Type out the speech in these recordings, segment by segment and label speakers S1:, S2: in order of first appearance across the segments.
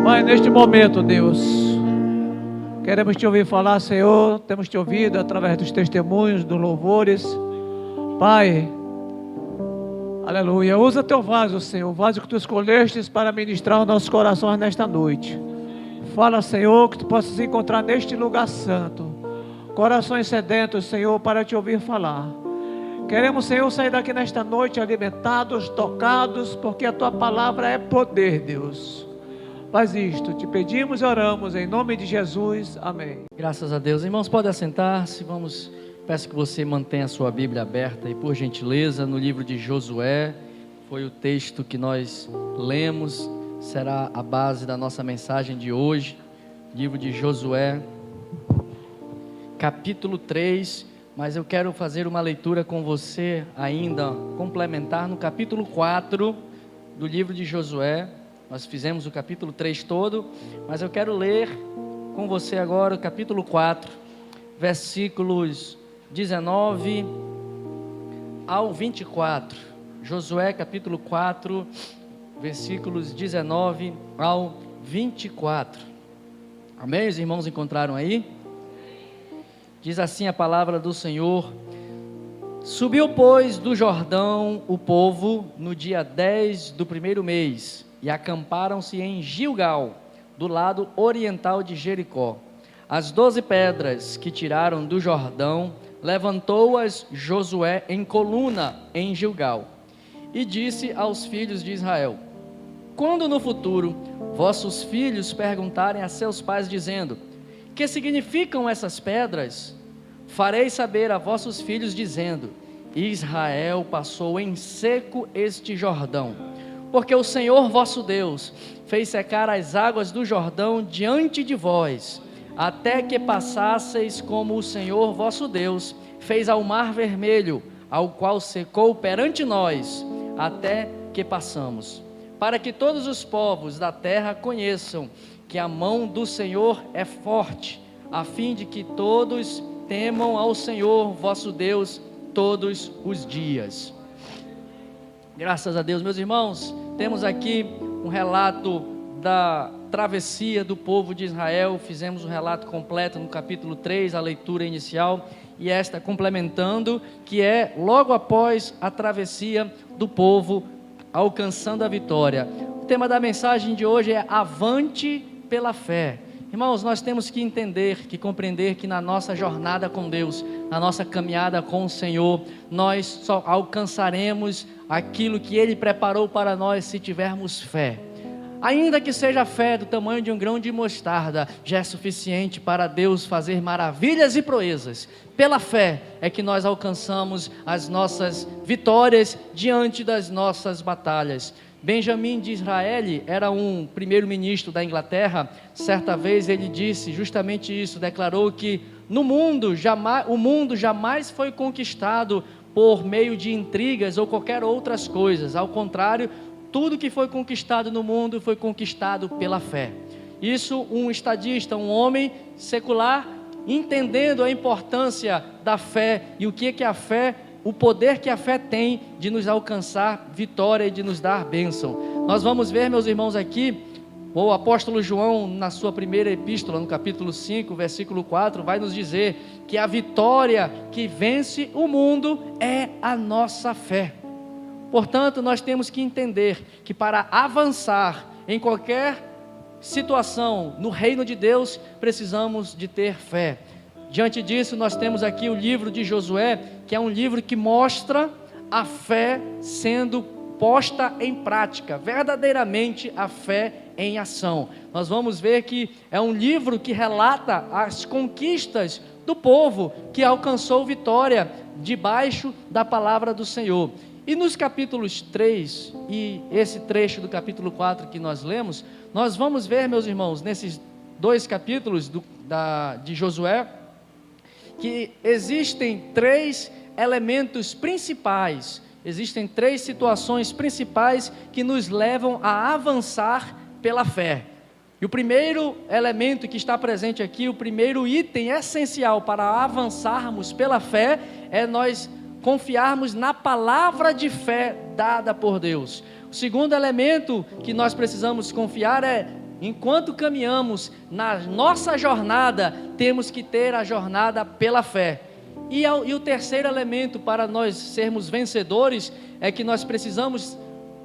S1: Pai, neste momento, Deus, queremos te ouvir falar, Senhor. Temos te ouvido através dos testemunhos, dos louvores. Pai, aleluia, usa teu vaso, Senhor, o vaso que tu escolhestes para ministrar os nossos corações nesta noite. Fala, Senhor, que tu possas encontrar neste lugar santo corações sedentos, Senhor, para te ouvir falar. Queremos, Senhor, sair daqui nesta noite alimentados, tocados, porque a tua palavra é poder, Deus. Faz isto, te pedimos e oramos em nome de Jesus, amém.
S2: Graças a Deus. Irmãos, podem assentar-se. Peço que você mantenha a sua Bíblia aberta e, por gentileza, no livro de Josué. Foi o texto que nós lemos, será a base da nossa mensagem de hoje. Livro de Josué, capítulo 3, mas eu quero fazer uma leitura com você ainda, complementar no capítulo 4 do livro de Josué. Nós fizemos o capítulo 3 todo, mas eu quero ler com você agora o capítulo 4, versículos 19 ao 24. Josué capítulo 4, versículos 19 ao 24. Amém? Os irmãos encontraram aí? Diz assim a palavra do Senhor: Subiu, pois, do Jordão o povo no dia 10 do primeiro mês, e acamparam-se em Gilgal, do lado oriental de Jericó. As 12 pedras que tiraram do Jordão, levantou-as Josué em coluna em Gilgal, e disse aos filhos de Israel: Quando no futuro vossos filhos perguntarem a seus pais dizendo: Que significam essas pedras? Farei saber a vossos filhos dizendo: Israel passou em seco este Jordão, porque o Senhor vosso Deus fez secar as águas do Jordão diante de vós, até que passasseis, como o Senhor vosso Deus fez ao mar vermelho, ao qual secou perante nós, até que passamos, para que todos os povos da terra conheçam que a mão do Senhor é forte, a fim de que todos temam ao Senhor vosso Deus todos os dias. Graças a Deus, meus irmãos, temos aqui um relato da travessia do povo de Israel. Fizemos um relato completo no capítulo 3, a leitura inicial, e esta complementando, que é logo após a travessia do povo alcançando a vitória. O tema da mensagem de hoje é avante pela fé. Irmãos, nós temos que entender, que compreender que na nossa jornada com Deus, na nossa caminhada com o Senhor, nós só alcançaremos aquilo que Ele preparou para nós se tivermos fé. Ainda que seja a fé do tamanho de um grão de mostarda, já é suficiente para Deus fazer maravilhas e proezas. Pela fé é que nós alcançamos as nossas vitórias diante das nossas batalhas. Benjamim Disraeli era um primeiro-ministro da Inglaterra. Certa vez ele disse justamente isso, declarou que o mundo jamais foi conquistado por meio de intrigas ou qualquer outras coisas. Ao contrário, tudo que foi conquistado no mundo foi conquistado pela fé. Isso um estadista, um homem secular, entendendo a importância da fé e o que a fé, o poder que a fé tem de nos alcançar vitória e de nos dar bênção. Nós vamos ver, meus irmãos, aqui, o apóstolo João, na sua primeira epístola, no capítulo 5, versículo 4, vai nos dizer que a vitória que vence o mundo é a nossa fé. Portanto, nós temos que entender que para avançar em qualquer situação no reino de Deus, precisamos de ter fé. Diante disso, nós temos aqui o livro de Josué, que é um livro que mostra a fé sendo posta em prática, verdadeiramente a fé em ação. Nós vamos ver que é um livro que relata as conquistas do povo que alcançou vitória debaixo da palavra do Senhor. E nos capítulos 3 e esse trecho do capítulo 4 que nós lemos, nós vamos ver, meus irmãos, nesses dois capítulos de Josué, que existem três elementos principais, existem três situações principais que nos levam a avançar pela fé. E o primeiro elemento que está presente aqui, o primeiro item essencial para avançarmos pela fé, é nós confiarmos na palavra de fé dada por Deus. O segundo elemento que nós precisamos confiar é enquanto caminhamos na nossa jornada, temos que ter a jornada pela fé. E o terceiro elemento para nós sermos vencedores é que nós precisamos,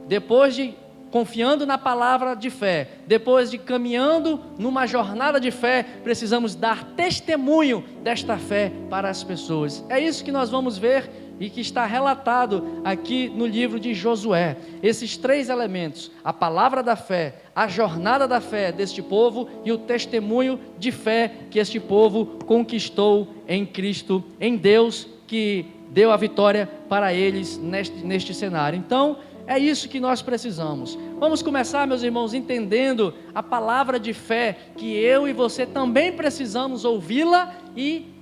S2: depois de confiando na palavra de fé, depois de caminhando numa jornada de fé, precisamos dar testemunho desta fé para as pessoas. É isso que nós vamos ver e que está relatado aqui no livro de Josué. Esses três elementos: a palavra da fé, a jornada da fé deste povo e o testemunho de fé que este povo conquistou em Cristo, em Deus, que deu a vitória para eles neste cenário. Então, é isso que nós precisamos. Vamos começar, meus irmãos, entendendo a palavra de fé, que eu e você também precisamos ouvi-la e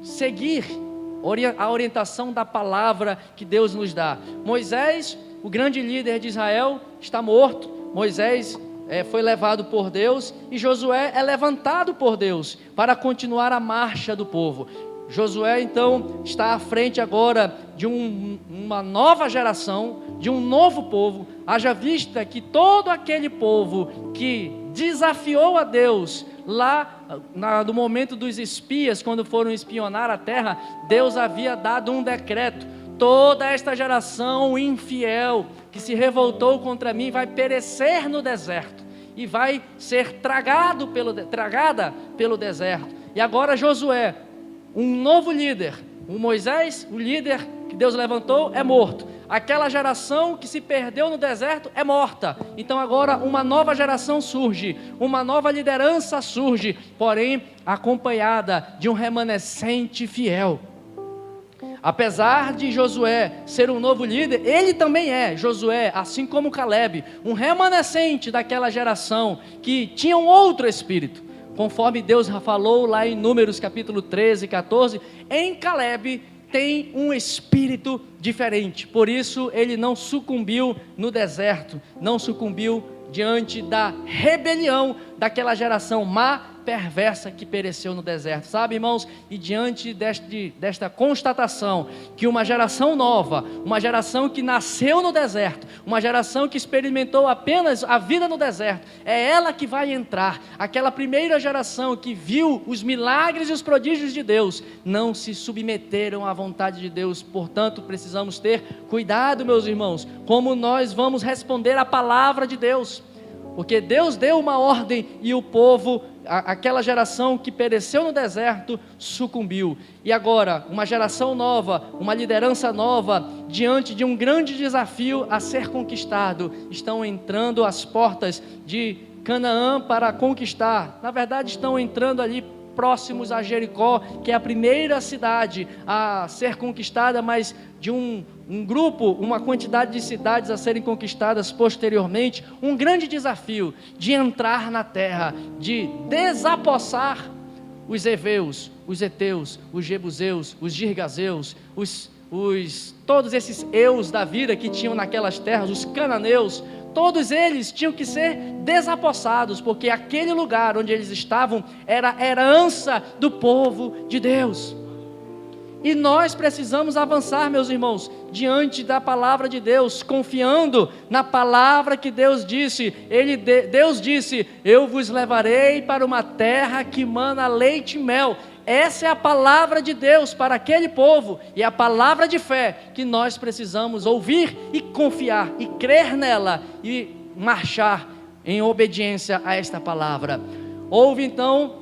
S2: seguir a orientação da palavra que Deus nos dá. Moisés, o grande líder de Israel, está morto. Moisés foi levado por Deus e Josué é levantado por Deus para continuar a marcha do povo. Josué então está à frente agora de uma nova geração, de um novo povo. Haja vista que todo aquele povo que desafiou a Deus lá no momento dos espias, quando foram espionar a terra, Deus havia dado um decreto: toda esta geração infiel que se revoltou contra mim vai perecer no deserto e vai ser tragada pelo deserto. E agora Josué, um novo líder, o Moisés, o líder que Deus levantou, é morto. Aquela geração que se perdeu no deserto é morta. Então agora uma nova geração surge, uma nova liderança surge, porém acompanhada de um remanescente fiel. Apesar de Josué ser um novo líder, ele também Josué, assim como Caleb, um remanescente daquela geração que tinha um outro espírito. Conforme Deus falou lá em Números capítulo 13 e 14, em Caleb tem um espírito diferente. Por isso ele não sucumbiu no deserto, não sucumbiu diante da rebelião daquela geração má, perversa, que pereceu no deserto. Sabe, irmãos, e diante desta constatação que uma geração nova, uma geração que nasceu no deserto, uma geração que experimentou apenas a vida no deserto, é ela que vai entrar. Aquela primeira geração que viu os milagres e os prodígios de Deus, não se submeteram à vontade de Deus. Portanto, precisamos ter cuidado, meus irmãos, como nós vamos responder à palavra de Deus, porque Deus deu uma ordem e o povo, aquela geração que pereceu no deserto, sucumbiu. E agora, uma geração nova, uma liderança nova, diante de um grande desafio a ser conquistado, estão entrando às portas de Canaã para conquistar. Na verdade, estão entrando ali próximos a Jericó, que é a primeira cidade a ser conquistada, mas de um grupo, uma quantidade de cidades a serem conquistadas posteriormente. Um grande desafio de entrar na terra, de desapossar os heveus, os heteus, os jebuseus, os girgazeus, todos esses eus da vida que tinham naquelas terras, os cananeus. Todos eles tinham que ser desapossados, porque aquele lugar onde eles estavam era herança do povo de Deus. E nós precisamos avançar, meus irmãos, diante da palavra de Deus, confiando na palavra que Deus disse. Deus disse: eu vos levarei para uma terra que mana leite e mel. Essa é a palavra de Deus para aquele povo, e a palavra de fé que nós precisamos ouvir e confiar, e crer nela, e marchar em obediência a esta palavra. Ouve então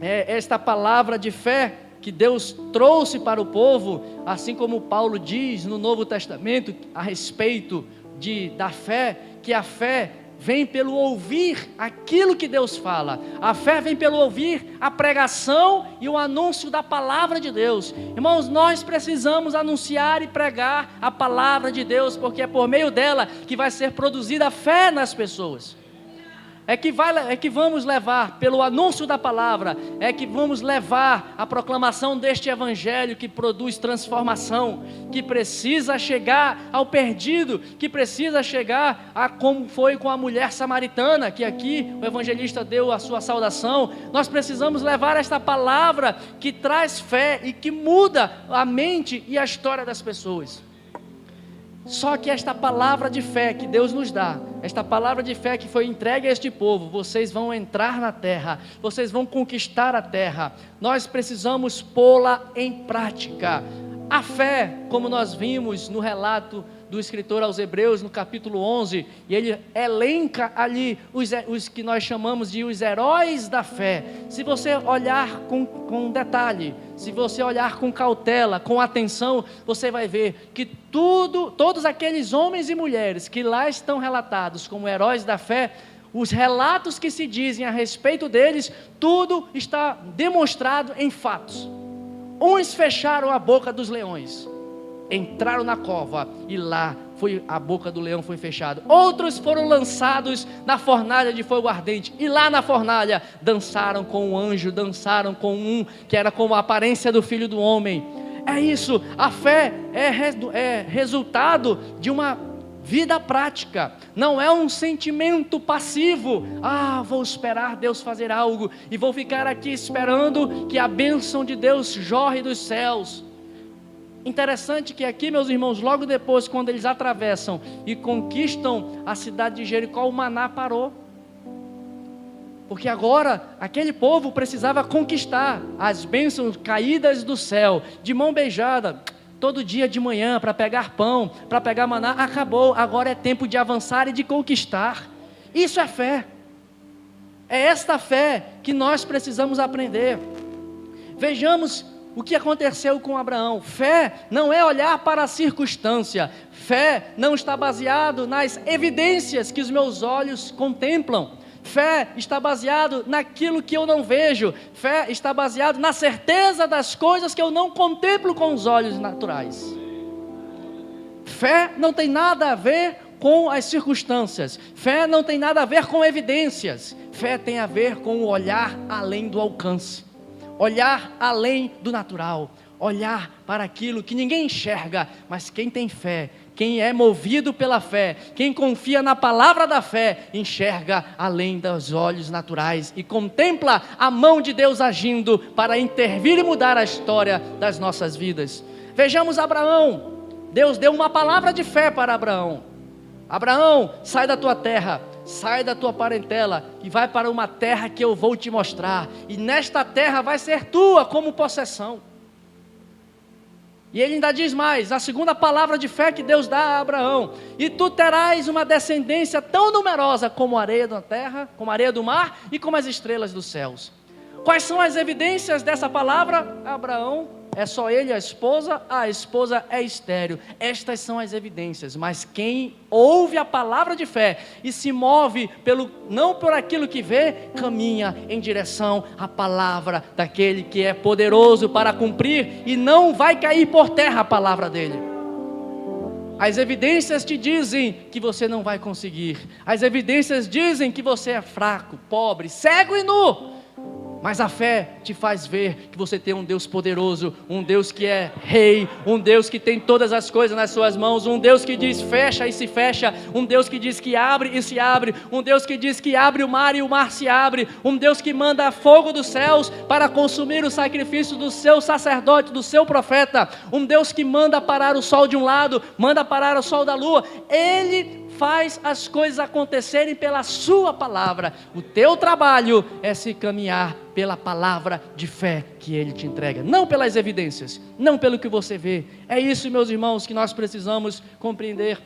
S2: esta palavra de fé que Deus trouxe para o povo, assim como Paulo diz no Novo Testamento a respeito da fé, que a fé vem pelo ouvir aquilo que Deus fala. A fé vem pelo ouvir a pregação e o anúncio da palavra de Deus. Irmãos, nós precisamos anunciar e pregar a palavra de Deus, porque é por meio dela que vai ser produzida a fé nas pessoas. É que vamos levar, pelo anúncio da palavra, é que vamos levar a proclamação deste evangelho que produz transformação, que precisa chegar ao perdido, que precisa chegar a como foi com a mulher samaritana, que aqui o evangelista deu a sua saudação. Nós precisamos levar esta palavra que traz fé e que muda a mente e a história das pessoas. Só que esta palavra de fé que Deus nos dá, esta palavra de fé que foi entregue a este povo, vocês vão entrar na terra, vocês vão conquistar a terra, nós precisamos pô-la em prática. A fé, como nós vimos no relato do escritor aos Hebreus, no capítulo 11, e ele elenca ali os que nós chamamos de os heróis da fé. Se você olhar com detalhe, se você olhar com cautela, com atenção, você vai ver que todos aqueles homens e mulheres que lá estão relatados como heróis da fé, os relatos que se dizem a respeito deles, tudo está demonstrado em fatos. Uns fecharam a boca dos leões, entraram na cova e lá a boca do leão foi fechada. Outros foram lançados na fornalha de fogo ardente e lá na fornalha dançaram com um anjo, dançaram com um que era como a aparência do Filho do Homem. É isso, a fé é resultado de uma vida prática, não é um sentimento passivo. Vou esperar Deus fazer algo e vou ficar aqui esperando que a bênção de Deus jorre dos céus. Interessante que aqui, meus irmãos, logo depois, quando eles atravessam e conquistam a cidade de Jericó, o maná parou. Porque agora, aquele povo precisava conquistar as bênçãos caídas do céu, de mão beijada, todo dia de manhã, para pegar pão, para pegar maná, acabou, agora é tempo de avançar e de conquistar. Isso é fé. É esta fé que nós precisamos aprender. Vejamos o que aconteceu com Abraão. Fé não é olhar para a circunstância. Fé não está baseado nas evidências que os meus olhos contemplam. Fé está baseado naquilo que eu não vejo. Fé está baseado na certeza das coisas que eu não contemplo com os olhos naturais. Fé não tem nada a ver com as circunstâncias. Fé não tem nada a ver com evidências. Fé tem a ver com o olhar além do alcance. Olhar além do natural. Olhar para aquilo que ninguém enxerga, mas quem tem fé, quem é movido pela fé, quem confia na palavra da fé, enxerga além dos olhos naturais e contempla a mão de Deus agindo para intervir e mudar a história das nossas vidas. Vejamos Abraão. Deus deu uma palavra de fé para Abraão. Abraão, sai da tua terra, sai da tua parentela e vai para uma terra que eu vou te mostrar, e nesta terra vai ser tua como possessão. E ele ainda diz mais, a segunda palavra de fé que Deus dá a Abraão: e tu terás uma descendência tão numerosa como a areia da terra, como a areia do mar e como as estrelas dos céus. Quais são as evidências dessa palavra? Abraão, é só ele e a esposa é estéril. Estas são as evidências, mas quem ouve a palavra de fé e se move não por aquilo que vê, caminha em direção à palavra daquele que é poderoso para cumprir, e não vai cair por terra a palavra dele. As evidências te dizem que você não vai conseguir, as evidências dizem que você é fraco, pobre, cego e nu. Mas a fé te faz ver que você tem um Deus poderoso, um Deus que é rei, um Deus que tem todas as coisas nas suas mãos, um Deus que diz fecha e se fecha, um Deus que diz que abre e se abre, um Deus que diz que abre o mar e o mar se abre, um Deus que manda fogo dos céus para consumir o sacrifício do seu sacerdote, do seu profeta, um Deus que manda parar o sol de um lado, manda parar o sol da lua. Ele faz as coisas acontecerem pela sua palavra. O teu trabalho é se caminhar pela palavra de fé que Ele te entrega, não pelas evidências, não pelo que você vê. É isso, meus irmãos, que nós precisamos compreender.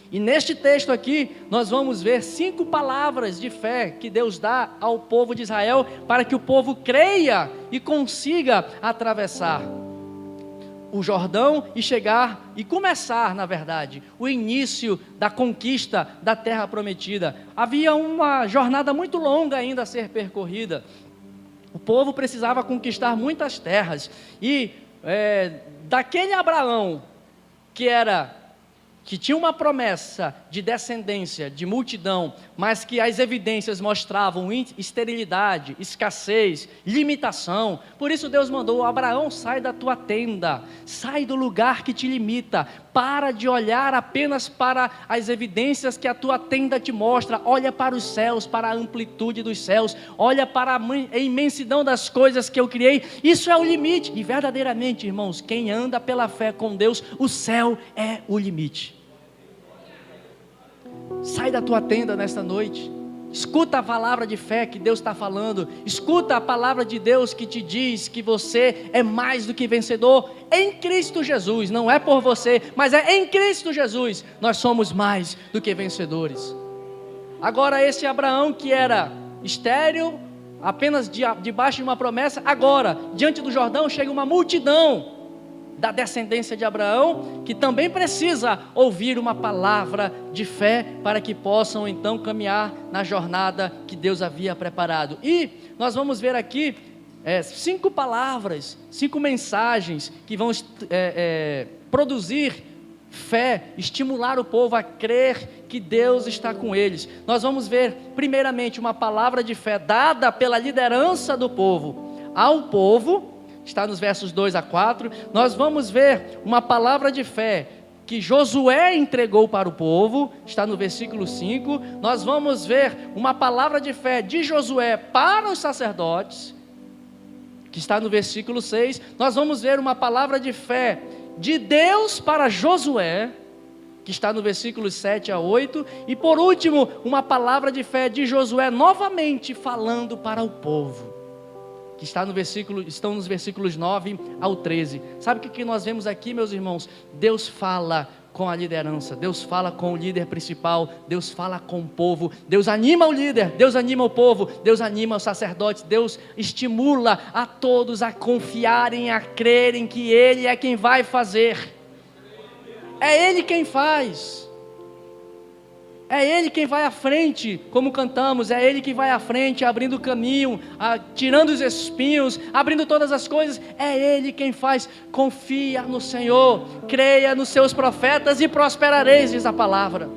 S2: E neste texto aqui, nós vamos ver 5 palavras de fé que Deus dá ao povo de Israel, para que o povo creia e consiga atravessar o Jordão e chegar e começar, na verdade, o início da conquista da terra prometida. Havia uma jornada muito longa ainda a ser percorrida. O povo precisava conquistar muitas terras, e daquele Abraão que tinha uma promessa de descendência, de multidão, mas que as evidências mostravam esterilidade, escassez, limitação. Por isso Deus mandou: Abraão, sai da tua tenda, sai do lugar que te limita, para de olhar apenas para as evidências que a tua tenda te mostra. Olha para os céus, para a amplitude dos céus. Olha para a imensidão das coisas que eu criei. Isso é o limite. E verdadeiramente, irmãos, quem anda pela fé com Deus, o céu é o limite. Sai da tua tenda nesta noite. Escuta a palavra de fé que Deus está falando. Escuta a palavra de Deus que te diz que você é mais do que vencedor em Cristo Jesus. Não é por você, mas é em Cristo Jesus. Nós somos mais do que vencedores. Agora esse Abraão que era estéril, apenas debaixo de uma promessa, agora, diante do Jordão, chega uma multidão da descendência de Abraão, que também precisa ouvir uma palavra de fé, para que possam então caminhar na jornada que Deus havia preparado. E nós vamos ver aqui 5 palavras, 5 mensagens, que vão produzir fé, estimular o povo a crer que Deus está com eles. Nós vamos ver primeiramente uma palavra de fé dada pela liderança do povo ao povo. Está nos versos 2 a 4, nós vamos ver uma palavra de fé que Josué entregou para o povo, está no versículo 5, nós vamos ver uma palavra de fé de Josué para os sacerdotes, que está no versículo 6, nós vamos ver uma palavra de fé de Deus para Josué, que está no versículo 7 a 8, e por último, uma palavra de fé de Josué novamente falando para o povo, que estão nos versículos 9 ao 13. Sabe o que nós vemos aqui, meus irmãos? Deus fala com a liderança, Deus fala com o líder principal, Deus fala com o povo, Deus anima o líder, Deus anima o povo, Deus anima os sacerdotes, Deus estimula a todos a confiarem, a crerem que Ele é quem vai fazer. É Ele quem faz. É Ele quem vai à frente, como cantamos, é Ele que vai à frente, abrindo o caminho, tirando os espinhos, abrindo todas as coisas, é Ele quem faz. Confia no Senhor, creia nos seus profetas e prosperareis, diz a palavra.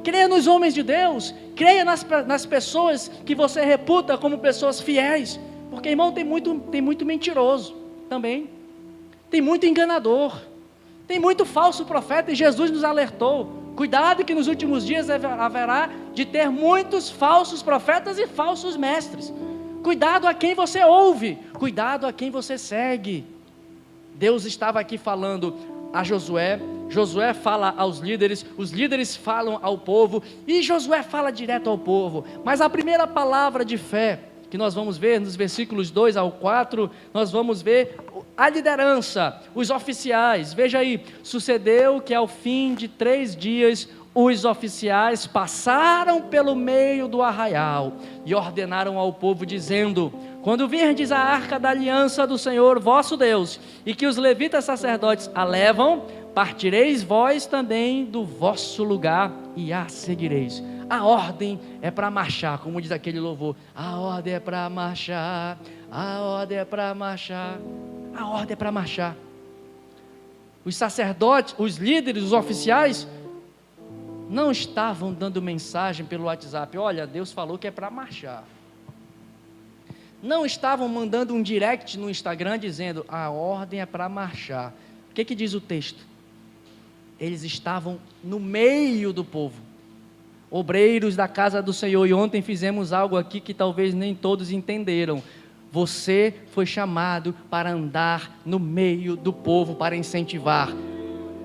S2: Creia nos homens de Deus, creia nas pessoas que você reputa como pessoas fiéis, porque, irmão, tem muito mentiroso também, tem muito enganador, tem muito falso profeta, e Jesus nos alertou. Cuidado que nos últimos dias haverá de ter muitos falsos profetas e falsos mestres. Cuidado a quem você ouve, cuidado a quem você segue. Deus estava aqui falando a Josué, Josué fala aos líderes, os líderes falam ao povo, e Josué fala direto ao povo. Mas a primeira palavra de fé que nós vamos ver nos versículos 2 ao 4, nós vamos ver a liderança, os oficiais. Veja aí, sucedeu que ao fim de 3 dias, os oficiais passaram pelo meio do arraial e ordenaram ao povo dizendo: quando virdes a arca da aliança do Senhor vosso Deus, e que os levitas sacerdotes a levam, partireis vós também do vosso lugar e a seguireis. A ordem é para marchar, como diz aquele louvor, a ordem é para marchar, a ordem é para marchar, a ordem é para marchar. Os sacerdotes, os líderes, os oficiais, não estavam dando mensagem pelo WhatsApp, olha, Deus falou que é para marchar. Não estavam mandando um direct no Instagram dizendo, a ordem é para marchar. O que diz o texto? Eles estavam no meio do povo, obreiros da casa do Senhor, e ontem fizemos algo aqui que talvez nem todos entenderam. Você foi chamado para andar no meio do povo, para incentivar.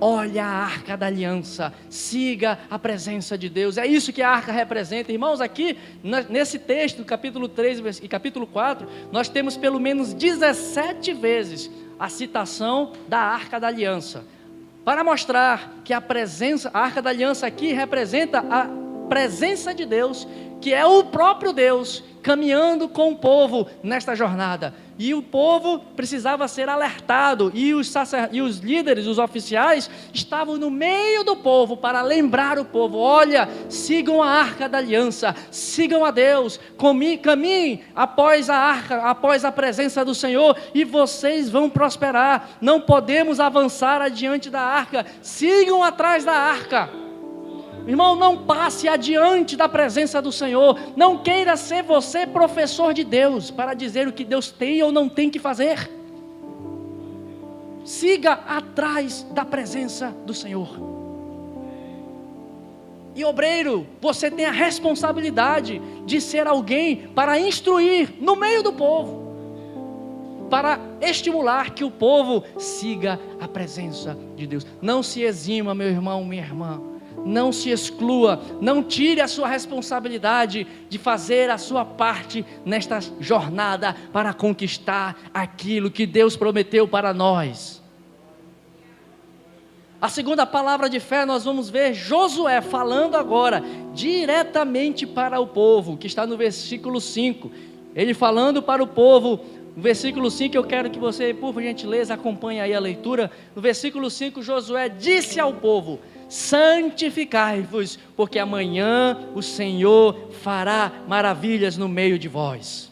S2: Olha a arca da aliança, siga a presença de Deus, é isso que a arca representa. Irmãos, aqui nesse texto, capítulo 3 e capítulo 4, nós temos pelo menos 17 vezes a citação da arca da aliança, para mostrar que a arca da aliança aqui representa a presença de Deus, que é o próprio Deus caminhando com o povo nesta jornada, e o povo precisava ser alertado, e os líderes, os oficiais, estavam no meio do povo, para lembrar o povo, olha, sigam a arca da aliança, sigam a Deus, caminhem após a arca, após a presença do Senhor, e vocês vão prosperar. Não podemos avançar adiante da arca, sigam atrás da arca. Irmão, não passe adiante da presença do Senhor. Não queira ser você professor de Deus, para dizer o que Deus tem ou não tem que fazer. Siga atrás da presença do Senhor. E obreiro, você tem a responsabilidade de ser alguém para instruir no meio do povo, para estimular que o povo siga a presença de Deus. Não se exima, meu irmão, minha irmã, não se exclua, não tire a sua responsabilidade de fazer a sua parte nesta jornada para conquistar aquilo que Deus prometeu para nós. A segunda palavra de fé nós vamos ver Josué falando agora diretamente para o povo, que está no versículo 5. Ele falando para o povo, no versículo 5, eu quero que você, por gentileza, acompanhe aí a leitura. No versículo 5, Josué disse ao povo: santificai-vos, porque amanhã o Senhor fará maravilhas no meio de vós.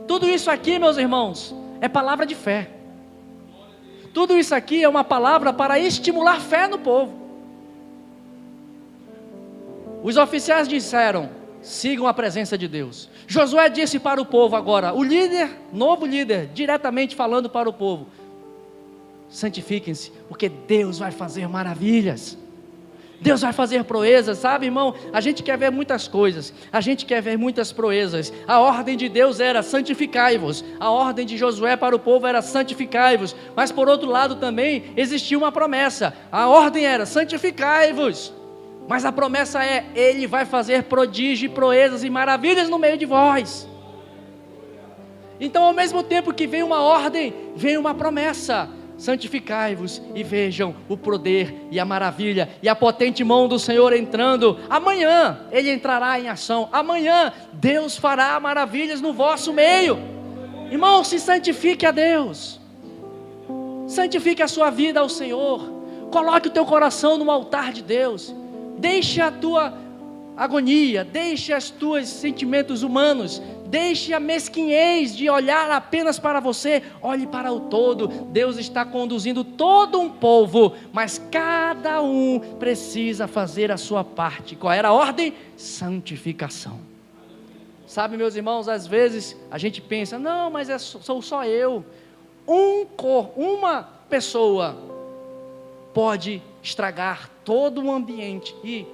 S2: Tudo isso aqui, meus irmãos, é palavra de fé. Tudo isso aqui é uma palavra para estimular fé no povo. Os oficiais disseram: sigam a presença de Deus. Josué disse para o povo agora, o líder, novo líder, diretamente falando para o povo: santifiquem-se, porque Deus vai fazer maravilhas. Deus vai fazer proezas, sabe, irmão? A gente quer ver muitas coisas, a gente quer ver muitas proezas. A ordem de Deus era santificai-vos, a ordem de Josué para o povo era santificai-vos, mas por outro lado também existia uma promessa. A ordem era santificai-vos, mas a promessa é: Ele vai fazer prodígio, proezas e maravilhas no meio de vós. Então, ao mesmo tempo que vem uma ordem, vem uma promessa: santificai-vos e vejam o poder e a maravilha e a potente mão do Senhor entrando. Amanhã Ele entrará em ação, amanhã Deus fará maravilhas no vosso meio. Irmão, se santifique a Deus, santifique a sua vida ao Senhor, coloque o teu coração no altar de Deus, deixe a tua agonia, deixe os teus sentimentos humanos, deixe a mesquinhez de olhar apenas para você, olhe para o todo. Deus está conduzindo todo um povo, mas cada um precisa fazer a sua parte. Qual era a ordem? Santificação. Sabe, meus irmãos, às vezes a gente pensa: não, mas sou só eu. Uma pessoa pode estragar todo o ambiente e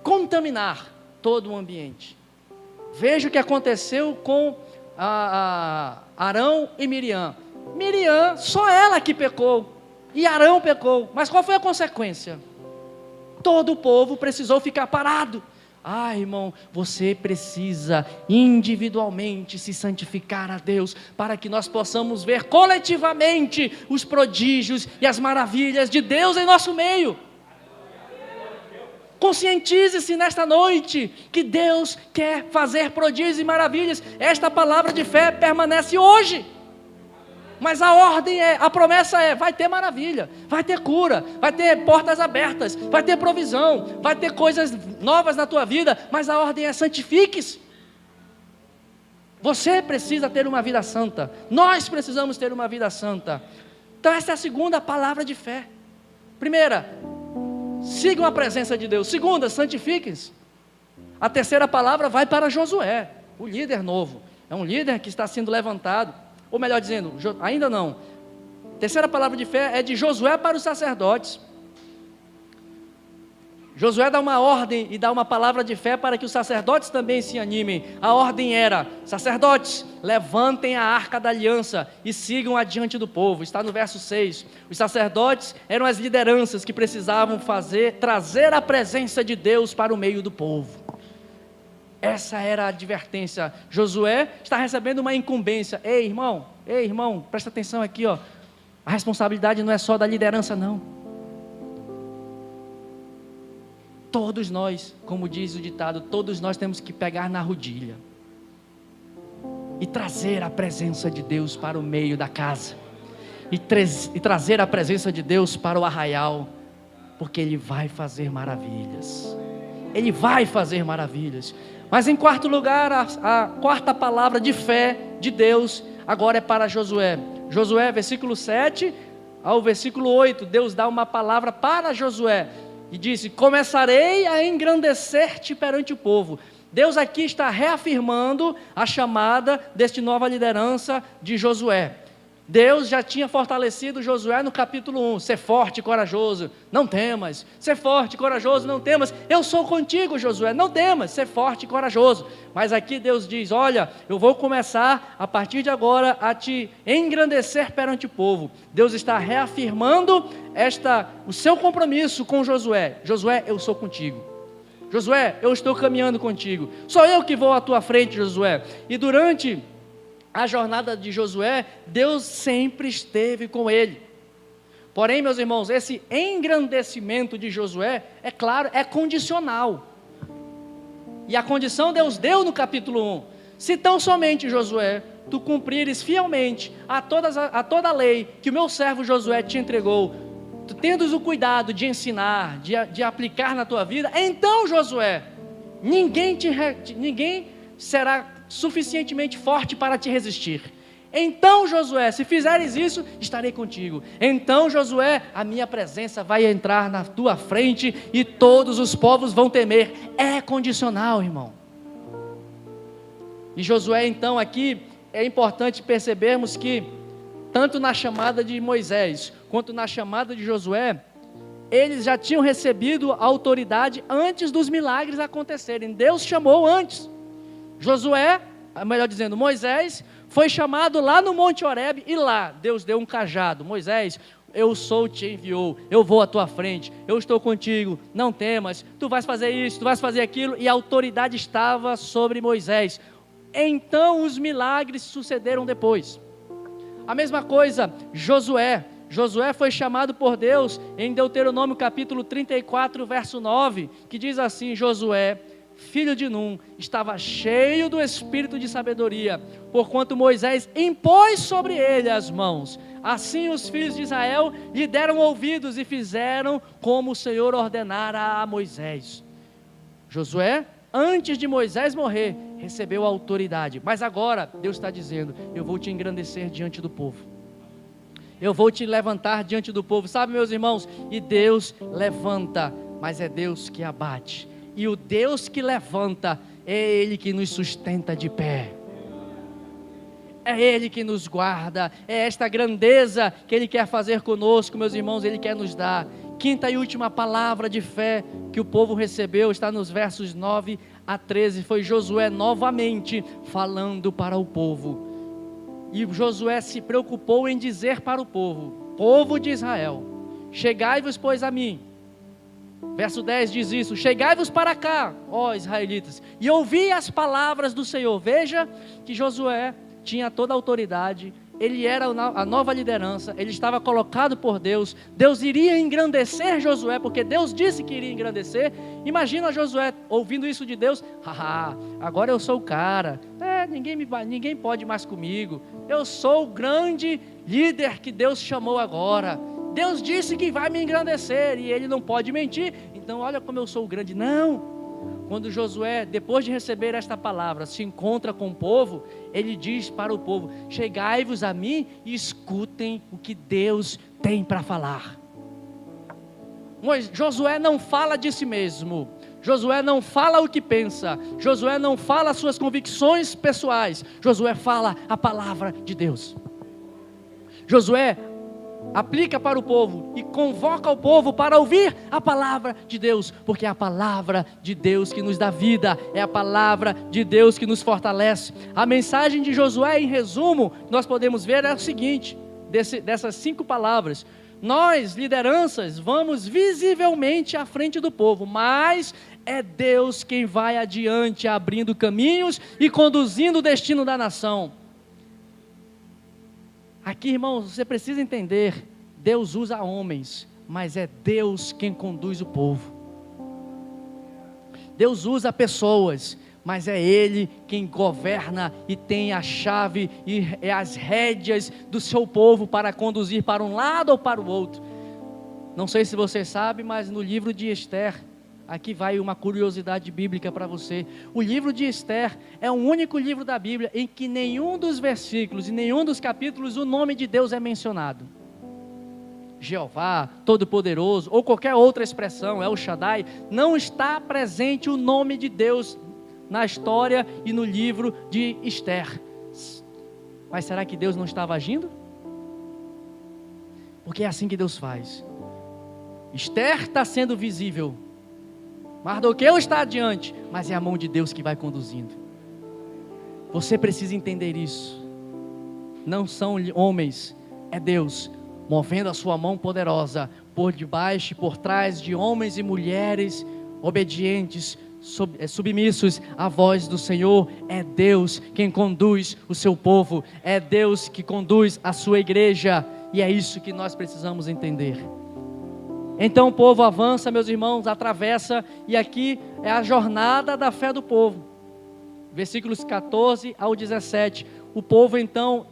S2: contaminar todo o ambiente. Veja o que aconteceu com Arão e Miriam. Miriam, só ela que pecou, e Arão pecou, mas qual foi a consequência? Todo o povo precisou ficar parado. Irmão, você precisa individualmente se santificar a Deus, para que nós possamos ver coletivamente os prodígios e as maravilhas de Deus em nosso meio. Conscientize-se nesta noite que Deus quer fazer prodígios e maravilhas. Esta palavra de fé permanece hoje, mas a promessa é: vai ter maravilha, vai ter cura, vai ter portas abertas, vai ter provisão, vai ter coisas novas na tua vida, mas a ordem é: santifique-se. Você precisa ter uma vida santa, nós precisamos ter uma vida santa. Então essa é a segunda palavra de fé. Primeira, sigam a presença de Deus. Segunda, santifiquem-se. A terceira palavra vai para Josué, o líder novo. É um líder que está sendo levantado, ou melhor dizendo, ainda não. A terceira palavra de fé é de Josué para os sacerdotes. Josué dá uma ordem e dá uma palavra de fé para que os sacerdotes também se animem. A ordem era: sacerdotes, levantem a arca da aliança e sigam adiante do povo. Está no verso 6. Os sacerdotes eram as lideranças que precisavam trazer a presença de Deus para o meio do povo. Essa era a advertência. Josué está recebendo uma incumbência. Ei irmão, presta atenção aqui, ó. A responsabilidade não é só da liderança, não. Todos nós, como diz o ditado, todos nós temos que pegar na rodilha e trazer a presença de Deus para o meio da casa, e trazer a presença de Deus para o arraial, porque Ele vai fazer maravilhas. Ele vai fazer maravilhas. Mas em quarto lugar, a quarta palavra de fé de Deus agora é para Josué. Josué, versículo 7 ao versículo 8, Deus dá uma palavra para Josué e disse: começarei a engrandecer-te perante o povo. Deus aqui está reafirmando a chamada desta nova liderança de Josué. Deus já tinha fortalecido Josué no capítulo 1, ser forte e corajoso, não temas, ser forte e corajoso, não temas, eu sou contigo, Josué, não temas, ser forte e corajoso. Mas aqui Deus diz, olha, eu vou começar a partir de agora a te engrandecer perante o povo. Deus está reafirmando o seu compromisso com Josué. Josué, eu sou contigo. Josué, eu estou caminhando contigo, sou eu que vou à tua frente, Josué. E durante a jornada de Josué, Deus sempre esteve com ele. Porém, meus irmãos, esse engrandecimento de Josué, é claro, é condicional. E a condição Deus deu no capítulo 1. Se tão somente, Josué, tu cumprires fielmente a toda a lei que o meu servo Josué te entregou, tu tendes o cuidado de ensinar, de aplicar na tua vida, então, Josué, ninguém será suficientemente forte para te resistir. Então, Josué, se fizeres isso, estarei contigo. Então, Josué, a minha presença vai entrar na tua frente e todos os povos vão temer. É condicional, irmão. E Josué, então, aqui é importante percebermos que tanto na chamada de Moisés quanto na chamada de Josué, eles já tinham recebido a autoridade antes dos milagres acontecerem. Deus chamou antes. Josué, melhor dizendo, Moisés, foi chamado lá no Monte Horebe e lá Deus deu um cajado. Moisés, eu sou, te enviou, eu vou à tua frente, eu estou contigo, não temas, tu vais fazer isso, tu vais fazer aquilo, e a autoridade estava sobre Moisés. Então os milagres sucederam depois. A mesma coisa, Josué foi chamado por Deus em Deuteronômio capítulo 34, verso 9, que diz assim, Josué, filho de Num, estava cheio do espírito de sabedoria, porquanto Moisés impôs sobre ele as mãos. Assim os filhos de Israel lhe deram ouvidos e fizeram como o Senhor ordenara a Moisés. Josué, antes de Moisés morrer, recebeu a autoridade, mas agora Deus está dizendo, eu vou te engrandecer diante do povo, eu vou te levantar diante do povo, sabe, meus irmãos, e Deus levanta, mas é Deus que abate, e o Deus que levanta, é Ele que nos sustenta de pé, é Ele que nos guarda, é esta grandeza que Ele quer fazer conosco, meus irmãos, Ele quer nos dar. Quinta e última palavra de fé que o povo recebeu, está nos versos 9 a 13, foi Josué novamente falando para o povo, e Josué se preocupou em dizer para o povo de Israel, chegai-vos pois a mim, verso 10 diz isso, chegai-vos para cá, ó israelitas, e ouvi as palavras do Senhor. Veja que Josué tinha toda a autoridade, ele era a nova liderança, ele estava colocado por Deus, Deus iria engrandecer Josué, porque Deus disse que iria engrandecer. Imagina Josué ouvindo isso de Deus, agora eu sou o cara, ninguém pode mais comigo, eu sou o grande líder que Deus chamou agora, Deus disse que vai me engrandecer, e Ele não pode mentir, então olha como eu sou o grande. Não, quando Josué, depois de receber esta palavra, se encontra com o povo, ele diz para o povo, chegai-vos a mim e escutem o que Deus tem para falar. Josué não fala de si mesmo, Josué não fala o que pensa, Josué não fala as suas convicções pessoais, Josué fala a palavra de Deus. Josué aplica para o povo e convoca o povo para ouvir a palavra de Deus, porque é a palavra de Deus que nos dá vida, é a palavra de Deus que nos fortalece. A mensagem de Josué, em resumo, nós podemos ver é o seguinte, dessas 5 palavras, nós, lideranças, vamos visivelmente à frente do povo, mas é Deus quem vai adiante, abrindo caminhos e conduzindo o destino da nação. Aqui, irmãos, você precisa entender, Deus usa homens, mas é Deus quem conduz o povo. Deus usa pessoas, mas é Ele quem governa e tem a chave e as rédeas do seu povo para conduzir para um lado ou para o outro. Não sei se você sabe, mas no livro de Esther, aqui vai uma curiosidade bíblica para você. O livro de Esther é o único livro da Bíblia em que nenhum dos versículos e nenhum dos capítulos o nome de Deus é mencionado. Jeová, Todo-Poderoso, ou qualquer outra expressão, El Shaddai, não está presente o nome de Deus na história e no livro de Esther. Mas será que Deus não estava agindo? porque é assim que Deus faz. Esther está sendo visível, Mardoqueu está adiante, mas é a mão de Deus que vai conduzindo. Você precisa entender isso. Não são homens, é Deus movendo a sua mão poderosa por debaixo e por trás de homens e mulheres obedientes, submissos à voz do Senhor. É Deus quem conduz o seu povo, é Deus que conduz a sua igreja, e é isso que nós precisamos entender. Então o povo avança, meus irmãos, atravessa, e aqui é a jornada da fé do povo, versículos 14 ao 17. O povo então,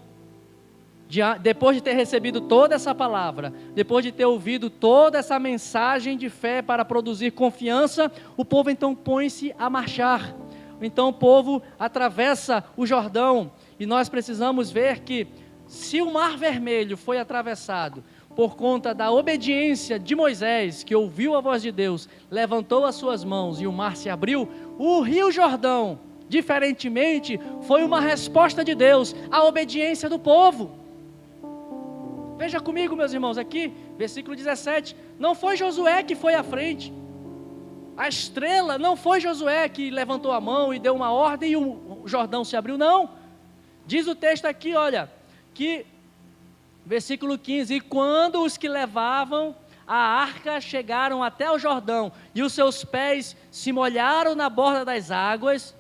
S2: depois de ter recebido toda essa palavra, depois de ter ouvido toda essa mensagem de fé para produzir confiança, o povo então põe-se a marchar. Então o povo atravessa o Jordão, e nós precisamos ver que se o Mar Vermelho foi atravessado por conta da obediência de Moisés, que ouviu a voz de Deus, levantou as suas mãos e o mar se abriu, o Rio Jordão, diferentemente, foi uma resposta de Deus à obediência do povo. Veja comigo, meus irmãos, aqui, versículo 17, não foi Josué que foi à frente, a estrela não foi Josué que levantou a mão e deu uma ordem e o Jordão se abriu, não. Diz o texto aqui, olha, que, versículo 15, e quando os que levavam a arca chegaram até o Jordão, e os seus pés se molharam na borda das águas,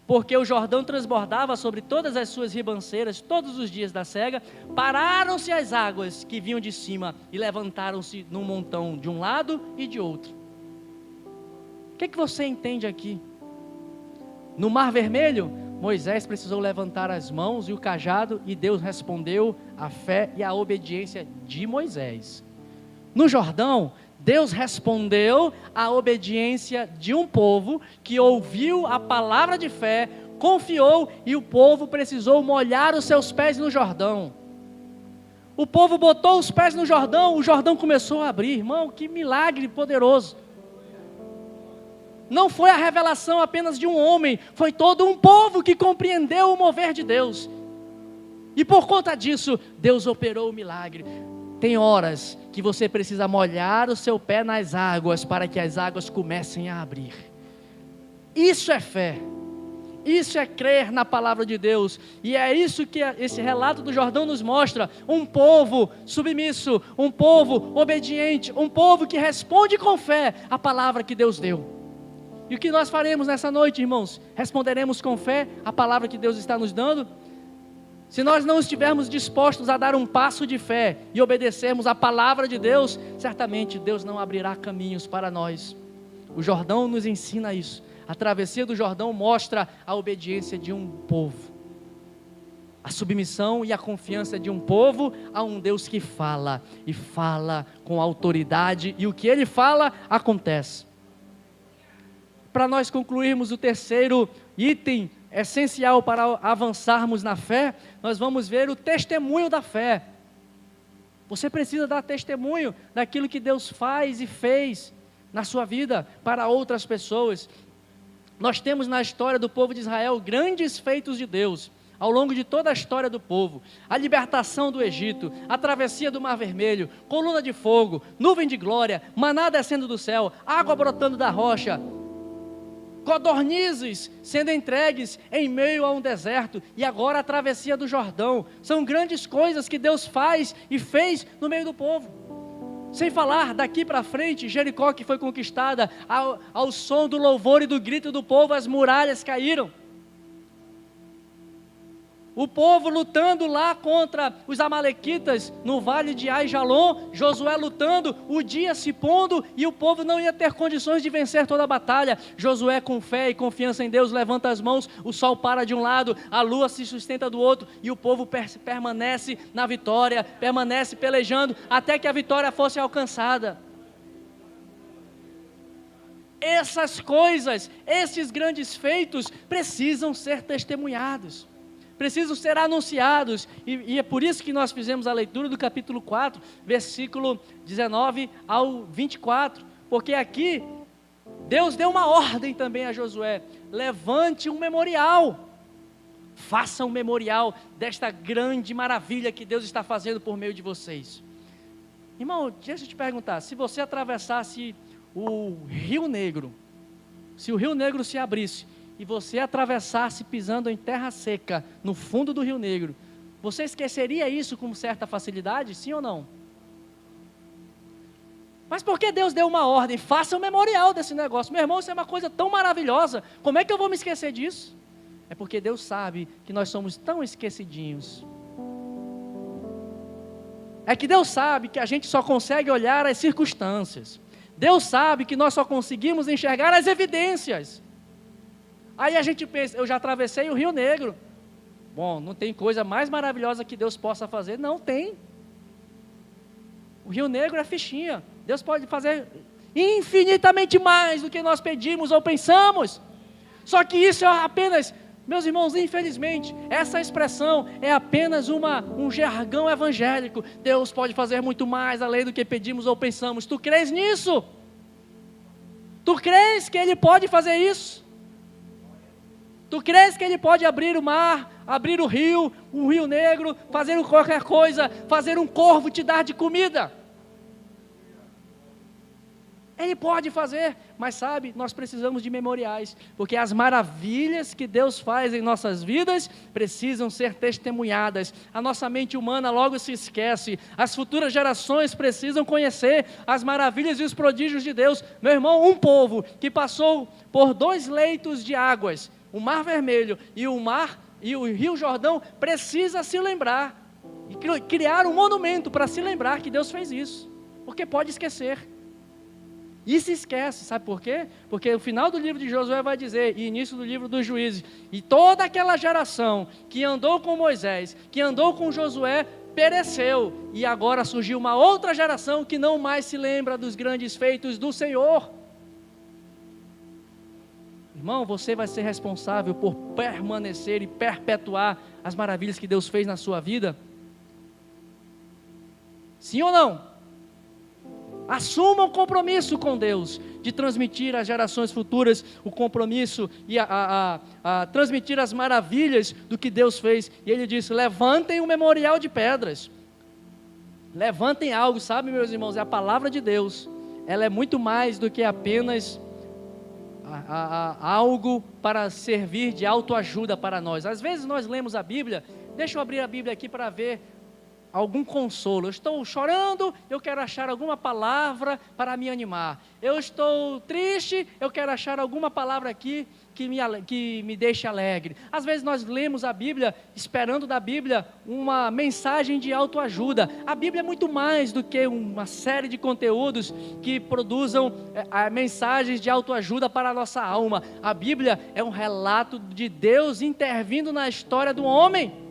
S2: porque o Jordão transbordava sobre todas as suas ribanceiras todos os dias da cega, pararam-se as águas que vinham de cima e levantaram-se num montão de um lado e de outro. O que você entende aqui? No Mar Vermelho, Moisés precisou levantar as mãos e o cajado, e Deus respondeu à fé e à obediência de Moisés. No Jordão, Deus respondeu à obediência de um povo que ouviu a palavra de fé, confiou, e o povo precisou molhar os seus pés no Jordão. O povo botou os pés no Jordão, o Jordão começou a abrir. Irmão, que milagre poderoso! Não foi a revelação apenas de um homem, foi todo um povo que compreendeu o mover de Deus. E por conta disso, Deus operou o milagre. Tem horas que você precisa molhar o seu pé nas águas para que as águas comecem a abrir. Isso é fé. Isso é crer na palavra de Deus. E é isso que esse relato do Jordão nos mostra. Um povo submisso, um povo obediente, um povo que responde com fé à palavra que Deus deu. E o que nós faremos nessa noite, irmãos? Responderemos com fé a palavra que Deus está nos dando? Se nós não estivermos dispostos a dar um passo de fé e obedecermos a palavra de Deus, certamente Deus não abrirá caminhos para nós. O Jordão nos ensina isso. A travessia do Jordão mostra a obediência de um povo, a submissão e a confiança de um povo a um Deus que fala, e fala com autoridade, e o que Ele fala, acontece. Para nós concluirmos o terceiro item essencial para avançarmos na fé, nós vamos ver o testemunho da fé. Você precisa dar testemunho daquilo que Deus faz e fez na sua vida para outras pessoas. Nós temos na história do povo de Israel grandes feitos de Deus, ao longo de toda a história do povo: a libertação do Egito, a travessia do Mar Vermelho, coluna de fogo, nuvem de glória, maná descendo do céu, água brotando da rocha, codornizes sendo entregues em meio a um deserto, e agora a travessia do Jordão. São grandes coisas que Deus faz e fez no meio do povo. Sem falar, daqui para frente, Jericó, que foi conquistada, ao som do louvor e do grito do povo, as muralhas caíram. O povo lutando lá contra os amalequitas no vale de Aijalon, Josué lutando, o dia se pondo, e o povo não ia ter condições de vencer toda a batalha. Josué, com fé e confiança em Deus, levanta as mãos, o sol para de um lado, a lua se sustenta do outro, e o povo permanece na vitória, permanece pelejando, até que a vitória fosse alcançada. Essas coisas, esses grandes feitos, precisam ser testemunhados, precisam ser anunciados, e é por isso que nós fizemos a leitura do capítulo 4, versículo 19 ao 24, porque aqui, Deus deu uma ordem também a Josué: levante um memorial, faça um memorial desta grande maravilha que Deus está fazendo por meio de vocês. Irmão, deixa eu te perguntar, se você atravessasse o Rio Negro, se o Rio Negro se abrisse e você atravessasse pisando em terra seca, no fundo do Rio Negro, você esqueceria isso com certa facilidade, sim ou não? Mas por que Deus deu uma ordem? Faça um memorial desse negócio. Meu irmão, isso é uma coisa tão maravilhosa, como é que eu vou me esquecer disso? É porque Deus sabe que nós somos tão esquecidinhos. É que Deus sabe que a gente só consegue olhar as circunstâncias. Deus sabe que nós só conseguimos enxergar as evidências. Aí a gente pensa, eu já atravessei o Rio Negro. Bom, não tem coisa mais maravilhosa que Deus possa fazer? Não tem. O Rio Negro é fichinha. Deus pode fazer infinitamente mais do que nós pedimos ou pensamos. Só que isso é apenas, meus irmãos, infelizmente, essa expressão é apenas um jargão evangélico. Deus pode fazer muito mais além do que pedimos ou pensamos. Tu crês nisso? Tu crês que Ele pode fazer isso? Tu crês que Ele pode abrir o mar, abrir o Rio Negro, fazer qualquer coisa, fazer um corvo te dar de comida? Ele pode fazer, mas sabe, nós precisamos de memoriais, porque as maravilhas que Deus faz em nossas vidas precisam ser testemunhadas. A nossa mente humana logo se esquece, as futuras gerações precisam conhecer as maravilhas e os prodígios de Deus. Meu irmão, um povo que passou por 2 leitos de águas, o Mar Vermelho e o Rio Jordão, precisa se lembrar, e criar um monumento para se lembrar que Deus fez isso, porque pode esquecer. E se esquece, sabe por quê? Porque o final do livro de Josué vai dizer, e início do livro dos Juízes, e toda aquela geração que andou com Moisés, que andou com Josué, pereceu, e agora surgiu uma outra geração que não mais se lembra dos grandes feitos do Senhor. Irmão, você vai ser responsável por permanecer e perpetuar as maravilhas que Deus fez na sua vida? Sim ou não? Assuma um compromisso com Deus, de transmitir às gerações futuras o compromisso e a transmitir as maravilhas do que Deus fez. E Ele disse, levantem um memorial de pedras, levantem algo, sabe, meus irmãos, é a palavra de Deus, ela é muito mais do que apenas algo para servir de autoajuda para nós. Às vezes nós lemos a Bíblia, deixa eu abrir a Bíblia aqui para ver algum consolo. Eu estou chorando, eu quero achar alguma palavra para me animar. Eu estou triste, eu quero achar alguma palavra aqui que me deixe alegre. Às vezes nós lemos a Bíblia, esperando da Bíblia uma mensagem de autoajuda. A Bíblia é muito mais do que uma série de conteúdos que produzam mensagens de autoajuda para a nossa alma. A Bíblia é um relato de Deus intervindo na história do homem.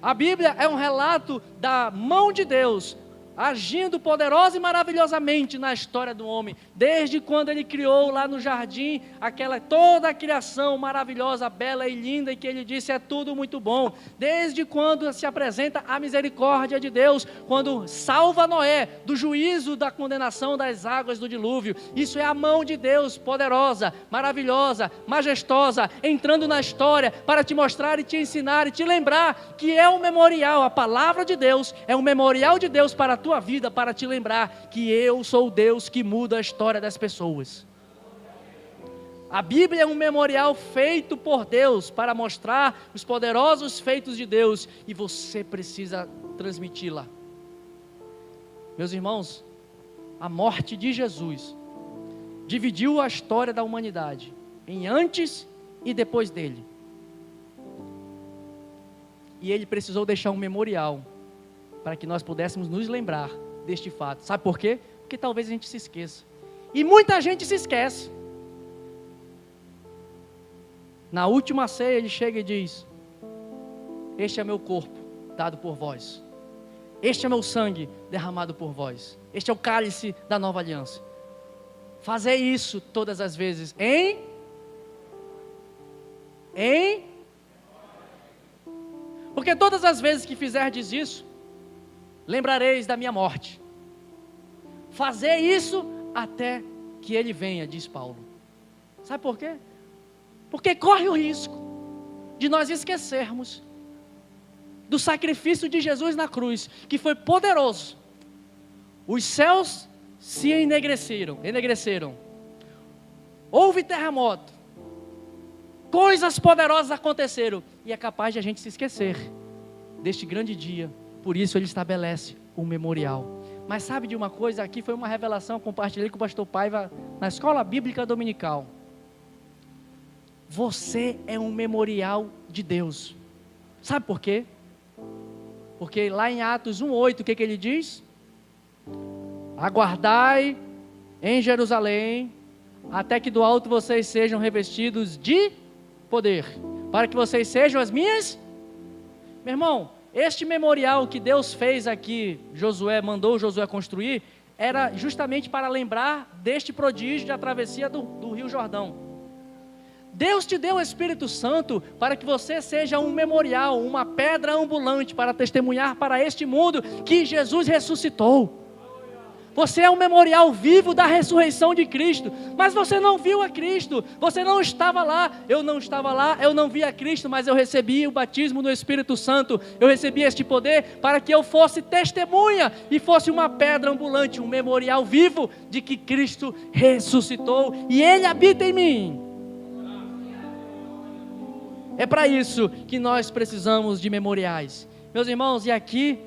S2: A Bíblia é um relato da mão de Deus, agindo poderosa e maravilhosamente na história do homem, desde quando Ele criou lá no jardim, toda a criação maravilhosa, bela e linda, e que Ele disse é tudo muito bom, desde quando se apresenta a misericórdia de Deus, quando salva Noé do juízo da condenação das águas do dilúvio. Isso é a mão de Deus poderosa, maravilhosa, majestosa, entrando na história para te mostrar e te ensinar e te lembrar que é um memorial. A palavra de Deus é um memorial de Deus para a tua vida, para te lembrar que eu sou o Deus que muda a história das pessoas. A Bíblia é um memorial feito por Deus para mostrar os poderosos feitos de Deus, e você precisa transmiti-la. Meus irmãos, a morte de Jesus dividiu a história da humanidade em antes e depois dele. E Ele precisou deixar um memorial para que nós pudéssemos nos lembrar deste fato. Sabe por quê? Porque talvez a gente se esqueça. E muita gente se esquece. Na última ceia Ele chega e diz, este é meu corpo dado por vós. Este é meu sangue derramado por vós. Este é o cálice da nova aliança. Fazei isso todas as vezes porque todas as vezes que fizerdes isso, lembrareis da minha morte. Fazer isso até que Ele venha, diz Paulo. Sabe por quê? Porque corre o risco de nós esquecermos do sacrifício de Jesus na cruz, que foi poderoso, os céus se enegreceram, houve terremoto, coisas poderosas aconteceram, e é capaz de a gente se esquecer deste grande dia. Por isso ele estabelece um memorial. Mas sabe de uma coisa? Aqui foi uma revelação, compartilhei com o pastor Paiva na escola bíblica dominical. Você é um memorial de Deus. Sabe por quê? Porque lá em Atos 1:8, o que ele diz? Aguardai em Jerusalém, até que do alto vocês sejam revestidos de poder, para que vocês sejam as minhas. Meu irmão, este memorial que Deus fez aqui, mandou Josué construir, era justamente para lembrar deste prodígio da travessia do Rio Jordão. Deus te deu o Espírito Santo para que você seja um memorial, uma pedra ambulante para testemunhar para este mundo que Jesus ressuscitou. Você é um memorial vivo da ressurreição de Cristo, mas você não viu a Cristo, você não estava lá, eu não estava lá, eu não vi a Cristo, mas eu recebi o batismo do Espírito Santo, eu recebi este poder para que eu fosse testemunha e fosse uma pedra ambulante, um memorial vivo de que Cristo ressuscitou e Ele habita em mim. É para isso que nós precisamos de memoriais. Meus irmãos, e aqui,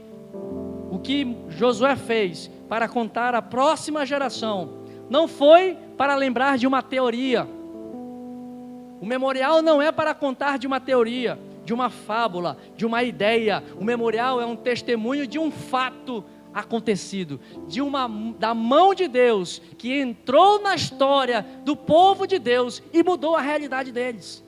S2: o que Josué fez para contar à próxima geração, não foi para lembrar de uma teoria. O memorial não é para contar de uma teoria, de uma fábula, de uma ideia. O memorial é um testemunho de um fato acontecido, da mão de Deus, que entrou na história do povo de Deus e mudou a realidade deles.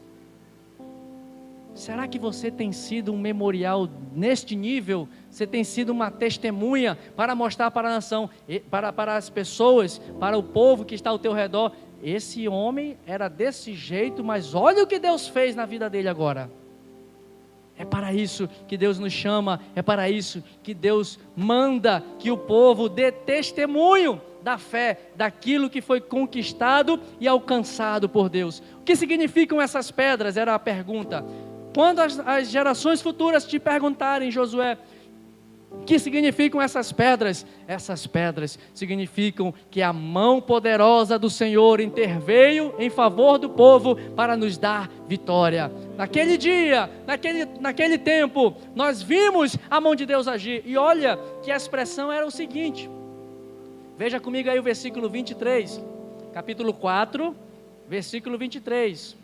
S2: Será que você tem sido um memorial neste nível? Você tem sido uma testemunha para mostrar para a nação, para as pessoas, para o povo que está ao teu redor? Esse homem era desse jeito, mas olha o que Deus fez na vida dele agora. É para isso que Deus nos chama, é para isso que Deus manda que o povo dê testemunho da fé, daquilo que foi conquistado e alcançado por Deus. O que significam essas pedras? Era a pergunta. Quando as gerações futuras te perguntarem, Josué, o que significam essas pedras? Essas pedras significam que a mão poderosa do Senhor interveio em favor do povo para nos dar vitória. Naquele dia, naquele tempo, nós vimos a mão de Deus agir. E olha que a expressão era o seguinte. Veja comigo aí o versículo 23, capítulo 4, versículo 23.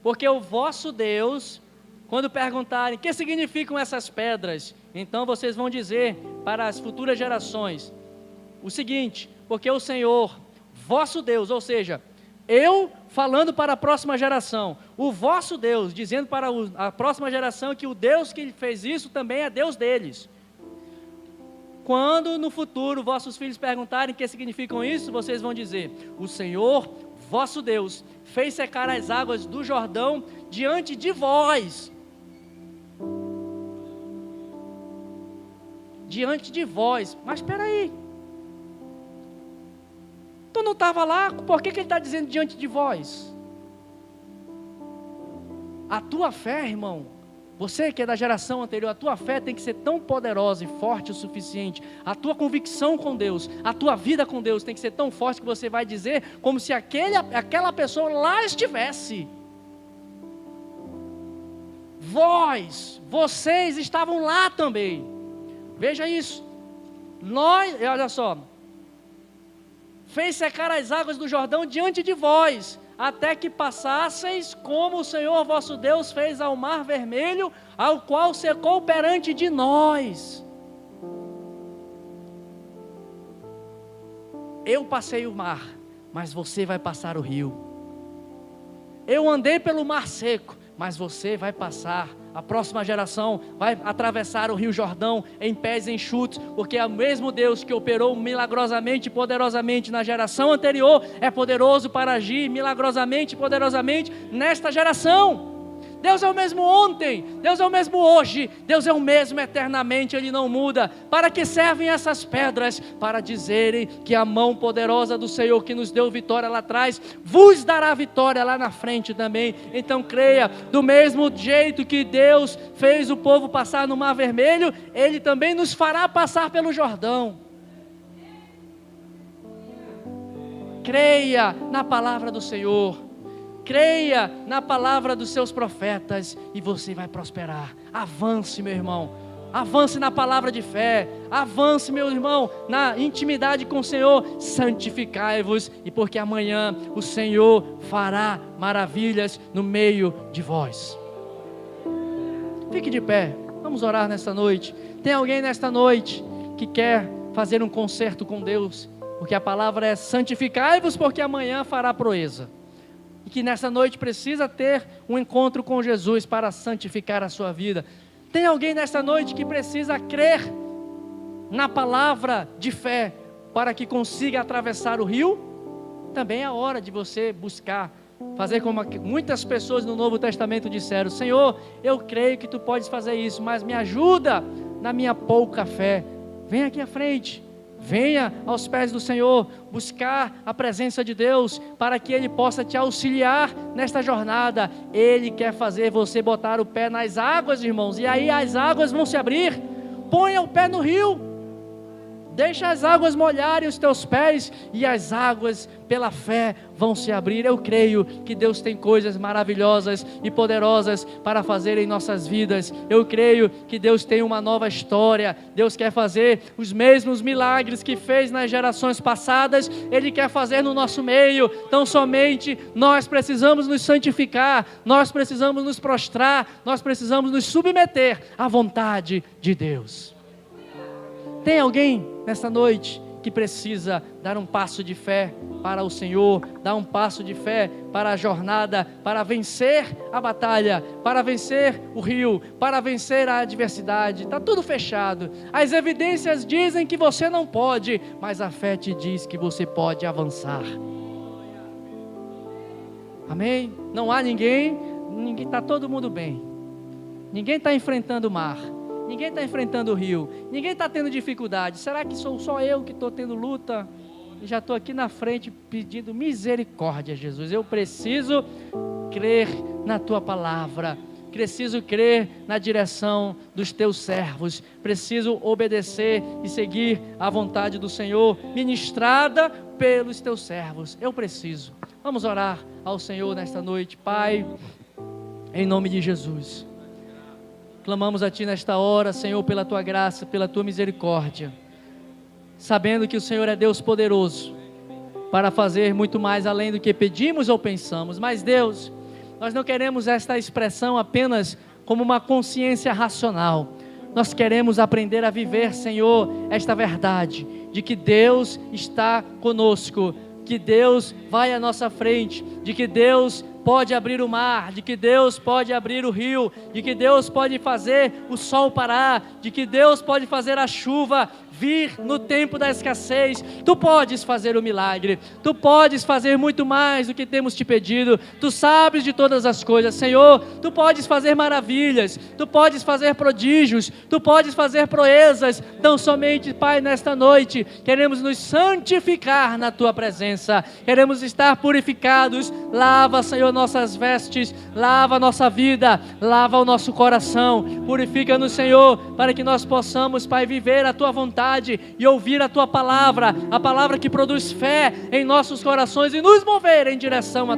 S2: Porque o vosso Deus, quando perguntarem o que significam essas pedras, então vocês vão dizer para as futuras gerações o seguinte: porque o Senhor, vosso Deus, ou seja, eu falando para a próxima geração, o vosso Deus, dizendo para a próxima geração que o Deus que fez isso também é Deus deles. Quando no futuro vossos filhos perguntarem o que significam isso, vocês vão dizer: o Senhor, vosso Deus, fez secar as águas do Jordão diante de vós. Diante de vós. Mas espera aí, tu não estava lá, por que ele está dizendo diante de vós? A tua fé, irmão, você que é da geração anterior, a tua fé tem que ser tão poderosa e forte o suficiente, a tua convicção com Deus, a tua vida com Deus tem que ser tão forte que você vai dizer como se aquela pessoa lá estivesse. Vocês estavam lá também. Veja isso. Olha só, fez secar as águas do Jordão diante de vós, até que passasseis, como o Senhor vosso Deus fez ao mar vermelho, ao qual secou perante de nós. Eu passei o mar, mas você vai passar o rio. Eu andei pelo mar seco, mas você vai passar. A próxima geração vai atravessar o Rio Jordão em pés enxutos, porque é o mesmo Deus que operou milagrosamente e poderosamente na geração anterior, é poderoso para agir milagrosamente e poderosamente nesta geração. Deus é o mesmo ontem, Deus é o mesmo hoje, Deus é o mesmo eternamente, Ele não muda. Para que servem essas pedras? Para dizerem que a mão poderosa do Senhor que nos deu vitória lá atrás, vos dará vitória lá na frente também. Então creia, do mesmo jeito que Deus fez o povo passar no Mar Vermelho, Ele também nos fará passar pelo Jordão. creia na palavra do Senhor, creia na palavra dos seus profetas e você vai prosperar. Avance, meu irmão, avance na palavra de fé, avance, meu irmão, na intimidade com o Senhor. Santificai-vos, e porque amanhã o Senhor fará maravilhas no meio de vós. Fique de pé, vamos orar nesta noite. Tem alguém nesta noite que quer fazer um concerto com Deus? Porque a palavra é santificai-vos, porque amanhã fará proeza. E que nessa noite precisa ter um encontro com Jesus para santificar a sua vida. Tem alguém nesta noite que precisa crer na palavra de fé para que consiga atravessar o rio? Também é hora de você buscar, fazer como muitas pessoas no Novo Testamento disseram: Senhor, eu creio que Tu podes fazer isso, mas me ajuda na minha pouca fé. Vem aqui à frente, venha aos pés do Senhor, buscar a presença de Deus, para que Ele possa te auxiliar nesta jornada. Ele quer fazer você botar o pé nas águas, irmãos, e aí as águas vão se abrir. Ponha o pé no rio, deixa as águas molharem os teus pés, e as águas pela fé vão se abrir. Eu creio que Deus tem coisas maravilhosas e poderosas para fazer em nossas vidas. Eu creio que Deus tem uma nova história. Deus quer fazer os mesmos milagres que fez nas gerações passadas, Ele quer fazer no nosso meio. Então somente nós precisamos nos santificar, nós precisamos nos prostrar, nós precisamos nos submeter à vontade de Deus. Tem alguém nessa noite que precisa dar um passo de fé para o Senhor, dar um passo de fé para a jornada, para vencer a batalha, para vencer o rio, para vencer a adversidade? Está tudo fechado, as evidências dizem que você não pode, mas a fé te diz que você pode avançar. Amém? Não há ninguém, está todo mundo bem, ninguém está enfrentando o mar, ninguém está enfrentando o rio, ninguém está tendo dificuldade. Será que sou só eu que estou tendo luta? E já estou aqui na frente pedindo misericórdia, Jesus. Eu preciso crer na Tua palavra, preciso crer na direção dos Teus servos, preciso obedecer e seguir a vontade do Senhor, ministrada pelos Teus servos. Eu preciso. Vamos orar ao Senhor nesta noite. Pai, em nome de Jesus, clamamos a Ti nesta hora, Senhor, pela Tua graça, pela Tua misericórdia, sabendo que o Senhor é Deus poderoso para fazer muito mais além do que pedimos ou pensamos. Mas Deus, nós não queremos esta expressão apenas como uma consciência racional. Nós queremos aprender a viver, Senhor, esta verdade de que Deus está conosco, que Deus vai à nossa frente, de que Deus pode abrir o mar, de que Deus pode abrir o rio, de que Deus pode fazer o sol parar, de que Deus pode fazer a chuva vir no tempo da escassez. Tu podes fazer o milagre, Tu podes fazer muito mais do que temos te pedido. Tu sabes de todas as coisas, Senhor. Tu podes fazer maravilhas, Tu podes fazer prodígios, Tu podes fazer proezas. Então somente, Pai, nesta noite queremos nos santificar na Tua presença, queremos estar purificados. Lava, Senhor, nossas vestes, lava a nossa vida, lava o nosso coração, purifica-nos, Senhor, para que nós possamos, Pai, viver a Tua vontade e ouvir a Tua palavra, a palavra que produz fé em nossos corações e nos mover em direção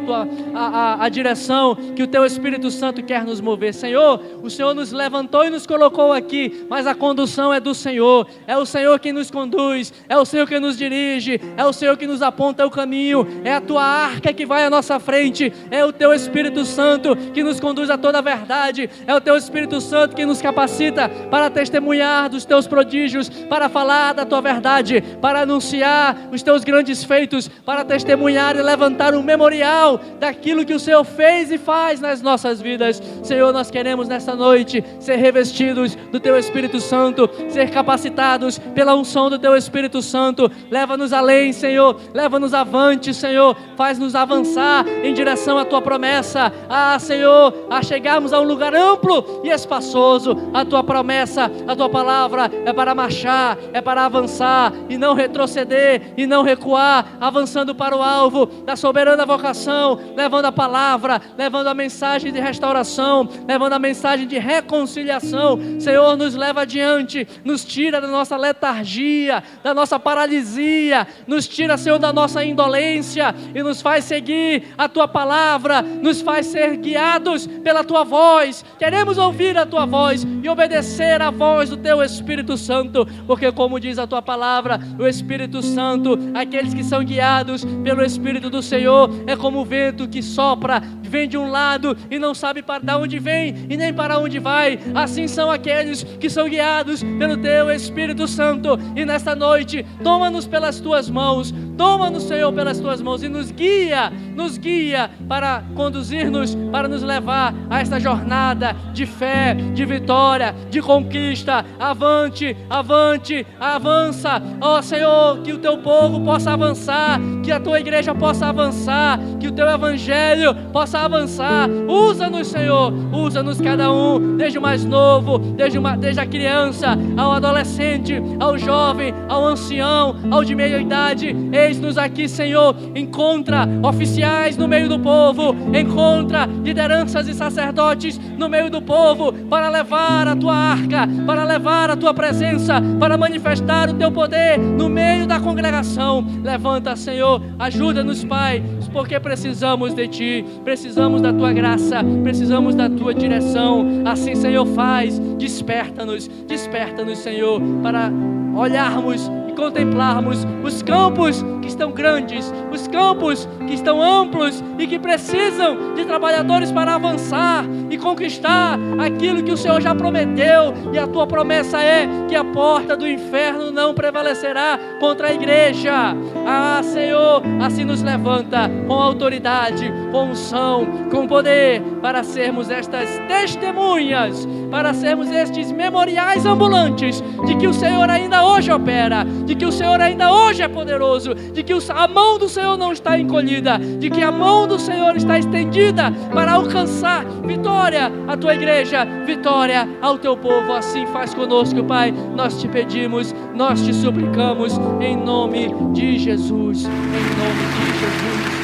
S2: à direção que o Teu Espírito Santo quer nos mover. Senhor, o Senhor nos levantou e nos colocou aqui, mas a condução é do Senhor, é o Senhor quem nos conduz, é o Senhor quem nos dirige, é o Senhor que nos aponta o caminho, é a Tua arca que vai à nossa frente, é o Teu Espírito Santo que nos conduz a toda a verdade, é o Teu Espírito Santo que nos capacita para testemunhar dos Teus prodígios, para falar da Tua verdade, para anunciar os Teus grandes feitos, para testemunhar e levantar um memorial daquilo que o Senhor fez e faz nas nossas vidas. Senhor, nós queremos nesta noite ser revestidos do Teu Espírito Santo, ser capacitados pela unção do Teu Espírito Santo. Leva-nos além, Senhor, leva-nos avante, Senhor, faz-nos avançar em direção à tua promessa, Senhor, a chegarmos a um lugar amplo e espaçoso. A tua promessa, a tua palavra é para marchar, é para avançar e não retroceder e não recuar, avançando para o alvo da soberana vocação, levando a palavra, levando a mensagem de restauração, levando a mensagem de reconciliação. Senhor, nos leva adiante, nos tira da nossa letargia, da nossa paralisia, nos tira, Senhor, da nossa indolência e nos faz seguir a tua palavra, nos faz ser guiados pela tua voz. Queremos ouvir a tua voz e obedecer à voz do teu Espírito Santo, porque como diz a tua palavra, o Espírito Santo, aqueles que são guiados pelo Espírito do Senhor, é como o vento que sopra, vem de um lado e não sabe para onde vem e nem para onde vai. Assim são aqueles que são guiados pelo teu Espírito Santo. E nesta noite, toma-nos pelas tuas mãos, toma-nos, Senhor, pelas tuas mãos e nos guia para conduzir-nos, para nos levar a esta jornada de fé, de vitória, de conquista. Avante, avante, avança, ó Senhor, que o teu povo possa avançar, que a tua igreja possa avançar, que o teu evangelho possa avançar. Usa-nos, Senhor, usa-nos cada um, desde o mais novo, desde a criança, ao adolescente, ao jovem, ao ancião, ao de meia idade. Eis-nos aqui, Senhor. Encontra oficiais no meio do povo, encontra lideranças e sacerdotes no meio do povo, para levar a tua arca, para levar a tua presença, para manifestar o teu poder no meio da congregação. Levanta, Senhor, ajuda-nos, Pai, porque precisamos de ti, precisamos da tua graça, precisamos da tua direção. Assim, Senhor, faz, desperta-nos, Senhor, para olharmos e contemplarmos os campos que estão grandes, os campos que estão amplos e que precisam de trabalhadores para avançar e conquistar aquilo que o Senhor já prometeu. E a tua promessa é que a porta do inferno não prevalecerá contra a igreja. Senhor, assim nos levanta com autoridade, com unção, com poder, para sermos estas testemunhas, para sermos estes memoriais ambulantes de que o Senhor ainda hoje opera, de que o Senhor ainda hoje é poderoso, de que a mão do Senhor não está encolhida, de que a mão do Senhor está estendida para alcançar vitória à tua igreja, vitória ao teu povo. Assim faz conosco, Pai, nós te pedimos, nós te suplicamos, em nome de Jesus, em nome de Jesus.